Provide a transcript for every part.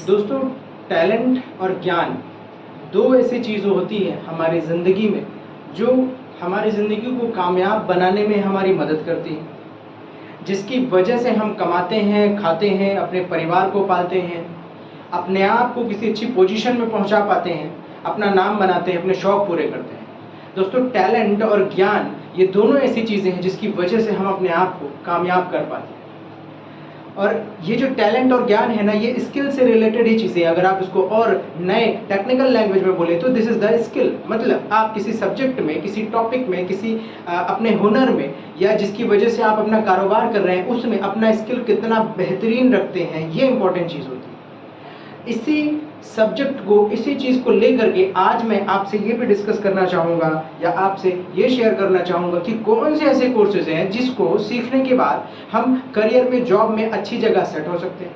दोस्तों, टैलेंट और ज्ञान दो ऐसी चीज़ें होती हैं हमारी ज़िंदगी में जो हमारी ज़िंदगी को कामयाब बनाने में हमारी मदद करती है, जिसकी वजह से हम कमाते हैं, खाते हैं, अपने परिवार को पालते हैं, अपने आप को किसी अच्छी पोजीशन में पहुंचा पाते हैं, अपना नाम बनाते हैं, अपने शौक पूरे करते हैं। दोस्तों, टैलेंट और ज्ञान ये दोनों ऐसी चीज़ें हैं जिसकी वजह से हम अपने आप को कामयाब कर पाते हैं। और ये जो टैलेंट और ज्ञान है ना, ये स्किल से रिलेटेड ही चीज़ें, अगर आप इसको और नए टेक्निकल लैंग्वेज में बोले तो दिस इज़ द स्किल। मतलब आप किसी सब्जेक्ट में, किसी टॉपिक में, किसी अपने हुनर में, या जिसकी वजह से आप अपना कारोबार कर रहे हैं उसमें अपना स्किल कितना बेहतरीन रखते हैं, ये इंपॉर्टेंट चीज़ होती है। इसी सब्जेक्ट को, इसी चीज़ को लेकर के आज मैं आपसे ये भी डिस्कस करना चाहूँगा या आपसे ये शेयर करना चाहूँगा कि कौन से ऐसे कोर्सेज हैं जिसको सीखने के बाद हम करियर में, जॉब में अच्छी जगह सेट हो सकते हैं,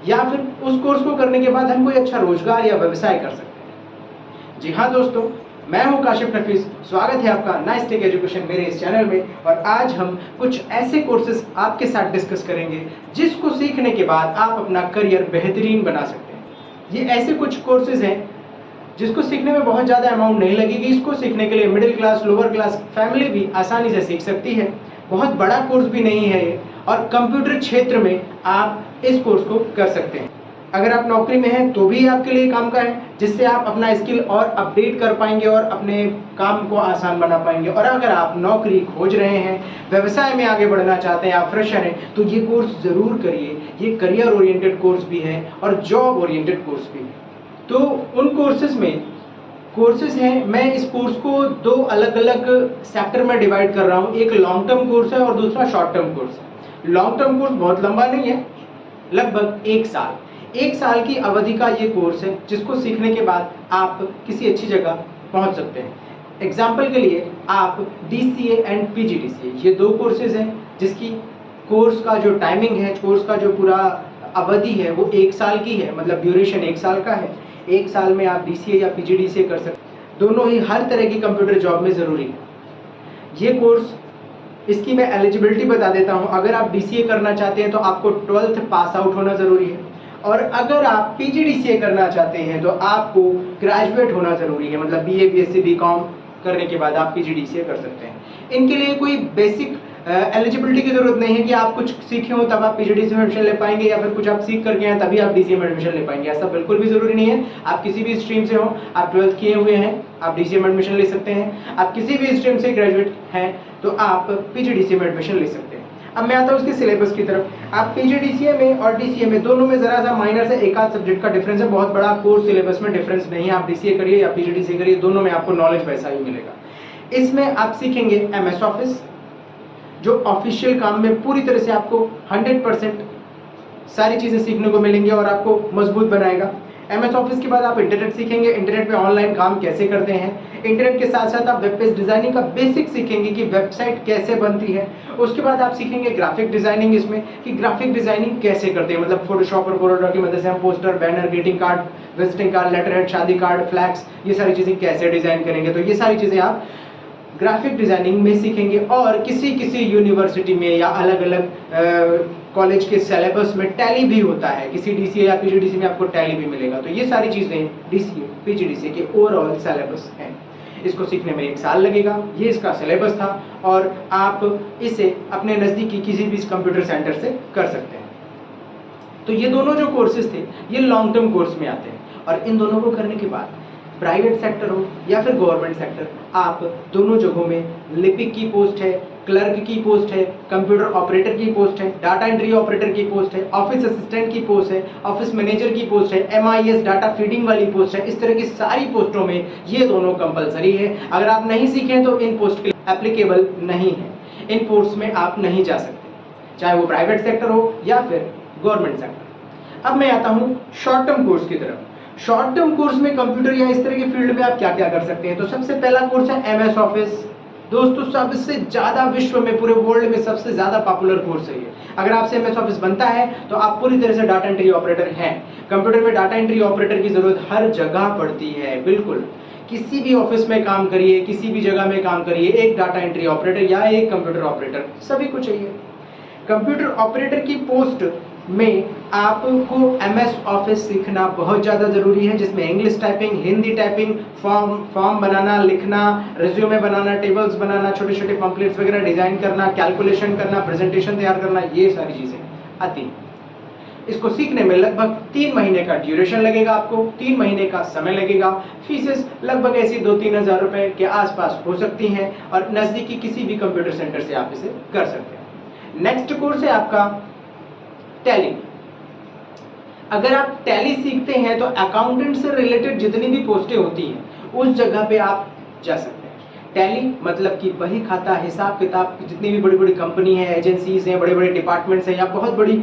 या फिर उस कोर्स को करने के बाद हम कोई अच्छा रोजगार या व्यवसाय कर सकते हैं। जी हाँ दोस्तों, मैं हूँ काशिफ नफीस। स्वागत है आपका नाइस टेक एजुकेशन मेरे इस चैनल में। और आज हम कुछ ऐसे कोर्सेज आपके साथ डिस्कस करेंगे जिसको सीखने के बाद आप अपना करियर बेहतरीन बना सकते हैं। ये ऐसे कुछ कोर्सेज हैं जिसको सीखने में बहुत ज़्यादा अमाउंट नहीं लगेगी। इसको सीखने के लिए middle class, lower class family भी आसानी से सीख सकती है। बहुत बड़ा कोर्स भी नहीं है ये, और कंप्यूटर क्षेत्र में आप इस कोर्स को कर सकते हैं। अगर आप नौकरी में हैं तो भी आपके लिए काम का है, जिससे आप अपना स्किल और अपडेट कर पाएंगे और अपने काम को आसान बना पाएंगे। और अगर आप नौकरी खोज रहे हैं, व्यवसाय में आगे बढ़ना चाहते हैं, आप फ्रेशर हैं, तो ये कोर्स ज़रूर करिए। ये करियर ओरिएंटेड कोर्स भी है और जॉब ओरिएंटेड कोर्स भी है। तो उन कोर्सेज हैं, मैं इस कोर्स को दो अलग अलग सेक्टर में डिवाइड कर रहा हूँ। एक लॉन्ग टर्म कोर्स है और दूसरा शॉर्ट टर्म कोर्स है। लॉन्ग टर्म कोर्स बहुत लंबा नहीं है, लगभग 1 साल की अवधि का ये कोर्स है, जिसको सीखने के बाद आप किसी अच्छी जगह पहुंच सकते हैं। एग्जाम्पल के लिए आप DCA एंड PGDCA, ये दो कोर्सेज हैं जिसकी कोर्स का जो टाइमिंग है, कोर्स का जो पूरा अवधि है वो 1 साल की है, मतलब ड्यूरेशन 1 साल का है। 1 साल में आप DCA या PGDCA कर सकते हैं। दोनों ही हर तरह की कंप्यूटर जॉब में ज़रूरी है ये कोर्स। इसकी मैं एलिजिबिलिटी बता देता हूँ। अगर आप DCA करना चाहते हैं तो आपको 12th पास आउट होना ज़रूरी है, और अगर आप PGDCA करना चाहते हैं तो आपको ग्रेजुएट होना ज़रूरी है। मतलब BA BSc BCom करने के बाद आप PGDCA कर सकते हैं। इनके लिए कोई बेसिक एलिजिबिलिटी की ज़रूरत नहीं है कि आप कुछ सीखे हो तब आप PGDCA में एडमिशन ले पाएंगे, या फिर कुछ आप सीख करके हैं तभी आप DCA में एडमिशन ले पाएंगे। ऐसा बिल्कुल भी ज़रूरी नहीं है। आप किसी भी स्ट्रीम से हो, आप 12th किए हुए हैं, आप DCA में एडमिशन ले सकते हैं। आप किसी भी स्ट्रीम से ग्रेजुएट हैं तो आप PGDCA में एडमिशन ले सकते हैं। अब मैं आता हूँ उसके सिलेबस की तरफ। आप PGDCA में और DCA में दोनों में ज़रा सा माइनर से एक आध सब्जेक्ट का डिफरेंस है, बहुत बड़ा कोर्स सिलेबस में डिफरेंस नहीं है। आप DCA करिए या PGDCA करिए, दोनों में आपको नॉलेज वैसा ही मिलेगा। इसमें आप सीखेंगे MS ऑफिस, जो ऑफिशियल काम में पूरी तरह से आपको 100% सारी चीज़ें सीखने को मिलेंगी और आपको मजबूत बनाएगा। MS ऑफिस के बाद आप इंटरनेट सीखेंगे, इंटरनेट पे ऑनलाइन काम कैसे करते हैं। इंटरनेट के साथ साथ आप वेब पेज डिज़ाइनिंग का बेसिक सीखेंगे कि वेबसाइट कैसे बनती है। उसके बाद आप सीखेंगे ग्राफिक डिज़ाइनिंग, इसमें कि ग्राफिक डिज़ाइनिंग कैसे करते हैं। मतलब फोटोशॉप और कोरोडॉ की मदद से हम poster, banner, greeting card, visiting card, letterhead, शादी कार्ड, फ्लैक्स, ये सारी चीज़ें कैसे डिज़ाइन करेंगे। तो ये सारी चीज़ें आप ग्राफिक डिज़ाइनिंग में सीखेंगे। और किसी यूनिवर्सिटी में या अलग अलग कॉलेज के सिलेबस में टैली भी होता है। किसी DCA या PGDCA में आपको टैली भी मिलेगा। तो ये सारी चीज़ें DCA PGDCA के ओवरऑल सिलेबस हैं। इसको सीखने में 1 साल लगेगा, ये इसका सिलेबस था, और आप इसे अपने नज़दीकी किसी भी कंप्यूटर सेंटर से कर सकते हैं। तो ये दोनों जो कोर्सेज थे ये लॉन्ग टर्म कोर्स में आते हैं, और इन दोनों को करने के बाद प्राइवेट सेक्टर हो या फिर गवर्नमेंट सेक्टर, आप दोनों जगहों में लिपिक की पोस्ट है, क्लर्क की पोस्ट है, कंप्यूटर ऑपरेटर की पोस्ट है, डाटा एंट्री ऑपरेटर की पोस्ट है, ऑफिस असिस्टेंट की पोस्ट है, ऑफिस मैनेजर की पोस्ट है, MIS डाटा फीडिंग वाली पोस्ट है। इस तरह की सारी पोस्टों में ये दोनों कंपलसरी है। अगर आप नहीं सीखें तो इन पोस्ट के लिए एप्लीकेबल नहीं है, इन पोस्ट में आप नहीं जा सकते, चाहे वो प्राइवेट सेक्टर हो या फिर गवर्नमेंट सेक्टर। अब मैं आता हूँ शॉर्ट टर्म कोर्स की तरफ। शॉर्ट टर्म कोर्स में कंप्यूटर या इस तरह के फील्ड में आप क्या क्या कर सकते हैं। तो सबसे पहला कोर्स है MS ऑफिस। दोस्तों, सबसे ज़्यादा विश्व में, पूरे वर्ल्ड में सबसे ज़्यादा पॉपुलर कोर्स है ये। अगर आपसे MS ऑफिस बनता है तो आप पूरी तरह से डाटा एंट्री ऑपरेटर हैं। कंप्यूटर में डाटा एंट्री ऑपरेटर की ज़रूरत हर जगह पड़ती है। बिल्कुल किसी भी ऑफिस में काम करिए, किसी भी जगह में काम करिए, एक डाटा एंट्री ऑपरेटर या एक कंप्यूटर ऑपरेटर सभी को चाहिए। कंप्यूटर ऑपरेटर की पोस्ट में आपको MS ऑफिस सीखना बहुत ज़्यादा ज़रूरी है, जिसमें English typing, Hindi typing, form बनाना, लिखना, रिज्यूमे बनाना, टेबल्स बनाना, छोटे छोटे पम्पलेट्स वगैरह डिज़ाइन करना, कैलकुलेशन करना, प्रेजेंटेशन तैयार करना, ये सारी चीज़ें आती हैं। इसको सीखने में लगभग 3 महीने का ड्यूरेशन लगेगा, आपको 3 महीने का समय लगेगा। फीसेस लगभग ऐसी 2-3 हज़ार रुपए के आसपास हो सकती हैं और नज़दीकी किसी भी कंप्यूटर सेंटर से आप इसे कर सकते हैं। नेक्स्ट कोर्स है आपका टैली। अगर आप टैली सीखते हैं तो अकाउंटेंट से रिलेटेड जितनी भी पोस्टें होती हैं उस जगह पे आप जा सकते हैं। टैली मतलब कि बही खाता, हिसाब किताब, जितनी भी बड़ी बड़ी कंपनी है, एजेंसीज हैं, बड़े बड़े डिपार्टमेंट्स हैं या बहुत बड़ी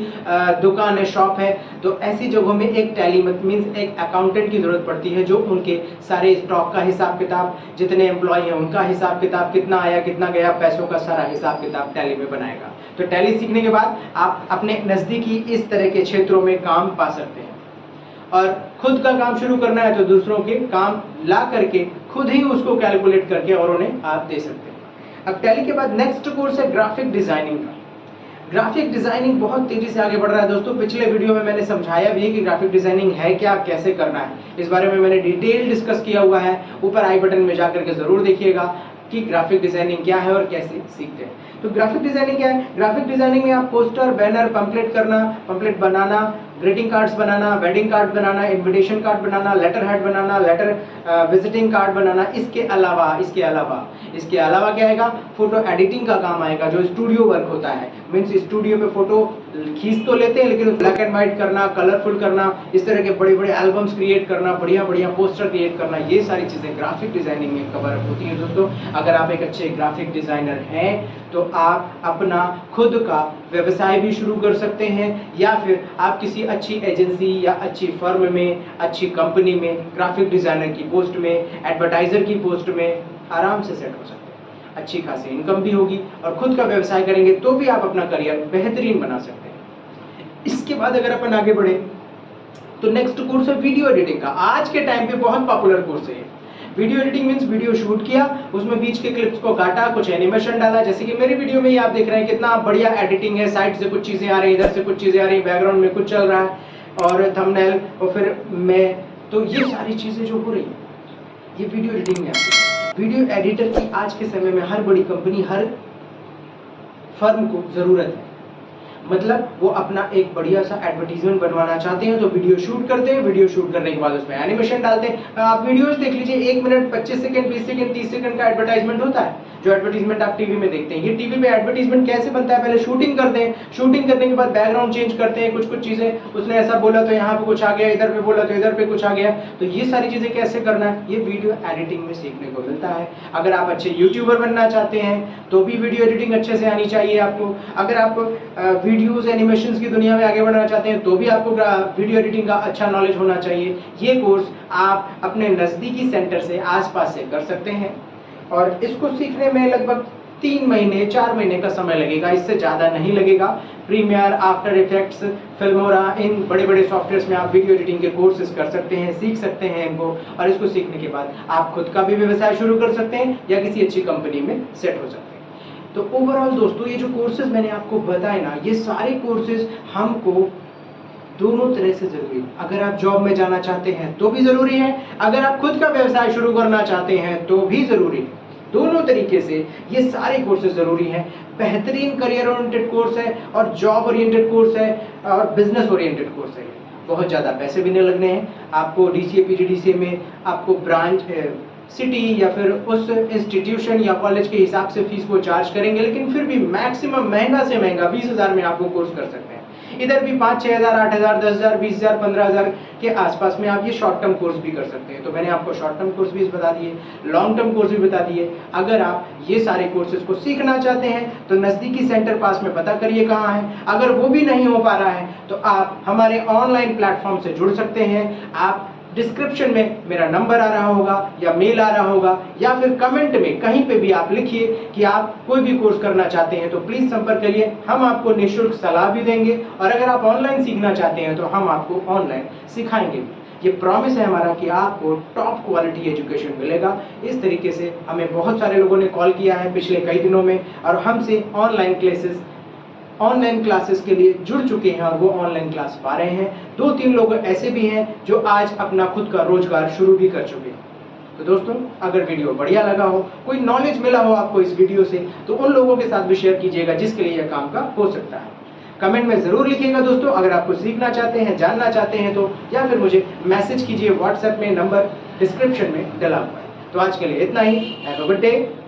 दुकान है, शॉप है, तो ऐसी जगहों में एक टैली मीन्स एक अकाउंटेंट की ज़रूरत पड़ती है जो उनके सारे स्टॉक का हिसाब किताब, जितने एम्प्लॉय हैं उनका हिसाब किताब, कितना आया कितना गया, पैसों का सारा हिसाब किताब टैली में बनाएगा। तो टैली सीखने के बाद आप अपने नज़दीकी इस तरह के क्षेत्रों में काम पा सकते हैं और खुद का काम शुरू करना है तो दूसरों के काम ला करके खुद ही उसको कैलकुलेट करके और उन्हें आप दे सकते हैं। अब टैली के बाद नेक्स्ट कोर्स है ग्राफिक डिजाइनिंग का। ग्राफिक डिजाइनिंग बहुत तेजी से आगे बढ़ रहा है दोस्तों। पिछले वीडियो में मैंने समझाया भी है कि ग्राफिक डिजाइनिंग है क्या, कैसे करना है, इस बारे में मैंने डिटेल डिस्कस किया हुआ है। ऊपर आई बटन में जाकर के जरूर देखिएगा कि ग्राफिक डिजाइनिंग क्या है और कैसे सीखते हैं। तो ग्राफिक डिजाइनिंग क्या है? ग्राफिक डिजाइनिंग में आप पोस्टर, बैनर, पंपलेट बनाना, ग्रीटिंग कार्ड्स बनाना, वेडिंग कार्ड बनाना, इनविटेशन कार्ड बनाना, लेटर हेड बनाना, विजिटिंग कार्ड बनाना, इसके अलावा क्या आएगा? फोटो एडिटिंग का काम आएगा, जो स्टूडियो वर्क होता है। मीन्स स्टूडियो में फोटो खींच तो लेते हैं लेकिन ब्लैक एंड व्हाइट करना, कलरफुल करना, इस तरह के बड़े बड़े एल्बम्स क्रिएट करना, बढ़िया पोस्टर क्रिएट करना, ये सारी चीजें ग्राफिक डिजाइनिंग में कवर अप होती हैं दोस्तों। अगर आप एक अच्छे ग्राफिक डिजाइनर हैं तो आप अपना खुद का व्यवसाय भी शुरू कर सकते हैं या फिर आप किसी अच्छी एजेंसी या अच्छी फर्म में, अच्छी कंपनी में ग्राफिक डिजाइनर की पोस्ट में, एडवर्टाइजर की पोस्ट में आराम से सेट हो सकते हैं। अच्छी खासी इनकम भी होगी और खुद का व्यवसाय करेंगे तो भी आप अपना करियर बेहतरीन बना सकते हैं। इसके बाद अगर अपन आगे बढ़े तो नेक्स्ट कोर्स है वीडियो एडिटिंग का। आज के टाइम पे बहुत पॉपुलर कोर्स है। Video editing means video shoot किया, उसमें बीच के क्लिप्स को काटा, कुछ एनिमेशन डाला, जैसे कि मेरी वीडियो में ही आप देख रहे हैं कितना बढ़िया एडिटिंग है। साइड से कुछ चीजें आ रही, इधर से कुछ चीजें आ रही, बैकग्राउंड में कुछ चल रहा है और थंबनेल और फिर तो ये सारी चीजें जो हो रही है ये वीडियो एडिटिंग में आती है। वीडियो एडिटर की आज के समय में हर बड़ी कंपनी, हर फर्म को जरूरत है। मतलब वो अपना एक बढ़िया सा एडवर्टीजमेंट बनवाना चाहते हैं तो वीडियो शूट करते हैं, वीडियो शूट करने के बाद उसमें एनिमेशन डालते हैं। आप वीडियोस देख लीजिए, 1 मिनट 25 सेकंड 20 सेकंड 30 सेकंड का एडवर्टाइजमेंट होता है, जो एडवर्टीजमेंट आप टीवी में देखते हैं। ये टीवी पे एडवर्टीजमेंट कैसे बनता है? पहले शूटिंग करते हैं, शूटिंग करने के बाद बैकग्राउंड चेंज करते हैं, कुछ चीजें उसने ऐसा बोला तो यहाँ पे कुछ आ गया, इधर पे बोला तो इधर पे कुछ आ गया। तो ये सारी चीजें कैसे करना है ये वीडियो एडिटिंग में सीखने को मिलता है। अगर आप अच्छे यूट्यूबर बनना चाहते हैं तो भी वीडियो एडिटिंग अच्छे से आनी चाहिए आपको। अगर आप वीडियोस एनिमेशन की दुनिया में आगे बढ़ना चाहते हैं तो भी आपको वीडियो एडिटिंग का अच्छा नॉलेज होना चाहिए। ये कोर्स आप अपने नजदीकी सेंटर से, आसपास से कर सकते हैं और इसको सीखने में लगभग 3 महीने 4 महीने का समय लगेगा, इससे ज़्यादा नहीं लगेगा। प्रीमियर, आफ्टर इफेक्ट्स, फिल्मोरा, इन बड़े बड़े सॉफ्टवेयर्स में आप वीडियो एडिटिंग के कोर्सेज कर सकते हैं, सीख सकते हैं इनको और इसको सीखने के बाद आप खुद का भी व्यवसाय शुरू कर सकते हैं या किसी अच्छी कंपनी में सेट हो सकते हैं। तो ओवरऑल दोस्तों ये जो कोर्सेज मैंने आपको बताए ना, ये सारे कोर्सेज हमको दोनों तरह से जरूरी है। अगर आप जॉब में जाना चाहते हैं तो भी जरूरी है, अगर आप खुद का व्यवसाय शुरू करना चाहते हैं तो भी जरूरी है। दोनों तरीके से ये सारे कोर्सेज जरूरी हैं। बेहतरीन करियर ओरिएंटेड कोर्स है और जॉब ओरिएंटेड कोर्स है और बिजनेस ओरिएंटेड कोर्स है। बहुत ज़्यादा पैसे भी नहीं लगने हैं आपको। DCA PGDCA में आपको ब्रांच, सिटी या फिर उस इंस्टीट्यूशन या कॉलेज के हिसाब से फीस वो चार्ज करेंगे, लेकिन फिर भी मैक्सिमम महंगा से महंगा 20,000 में आपको कोर्स कर सकते हैं। इधर भी 5-6 हज़ार, 8 हज़ार, 10 हज़ार, 20 हज़ार, 15 हज़ार के आसपास में आप ये शॉर्ट टर्म कोर्स भी कर सकते हैं। तो मैंने आपको शॉर्ट टर्म कोर्स भी बता दिए, लॉन्ग टर्म कोर्स भी बता दिए। अगर आप ये सारे कोर्सेज को सीखना चाहते हैं तो नज़दीकी सेंटर पास में पता करिए कहाँ है। अगर वो भी नहीं हो पा रहा है तो आप हमारे ऑनलाइन प्लेटफॉर्म से जुड़ सकते हैं। आप डिस्क्रिप्शन में मेरा नंबर आ रहा होगा या मेल आ रहा होगा या फिर कमेंट में कहीं पे भी आप लिखिए कि आप कोई भी कोर्स करना चाहते हैं तो प्लीज संपर्क करिए। हम आपको निःशुल्क सलाह भी देंगे और अगर आप ऑनलाइन सीखना चाहते हैं तो हम आपको ऑनलाइन सिखाएंगे। ये प्रॉमिस है हमारा कि आपको टॉप क्वालिटी एजुकेशन मिलेगा। इस तरीके से हमें बहुत सारे लोगों ने कॉल किया है पिछले कई दिनों में और हमसे ऑनलाइन क्लासेस ऑनलाइन क्लासेस के लिए जुड़ चुके हैं और वो ऑनलाइन क्लास पा रहे हैं। 2-3 लोग ऐसे भी हैं जो आज अपना खुद का रोजगार शुरू भी कर चुके हैं। तो दोस्तों, अगर वीडियो बढ़िया लगा हो, कोई नॉलेज मिला हो आपको इस वीडियो से, तो उन लोगों के साथ भी शेयर कीजिएगा जिसके लिए यह काम का हो सकता है। कमेंट में जरूर लिखिएगा दोस्तों, अगर आपको सीखना चाहते हैं, जानना चाहते हैं तो, या फिर मुझे मैसेज कीजिए व्हाट्सएप में, नंबर डिस्क्रिप्शन में डला हुआ है। तो आज के लिए इतना ही। Have a good day.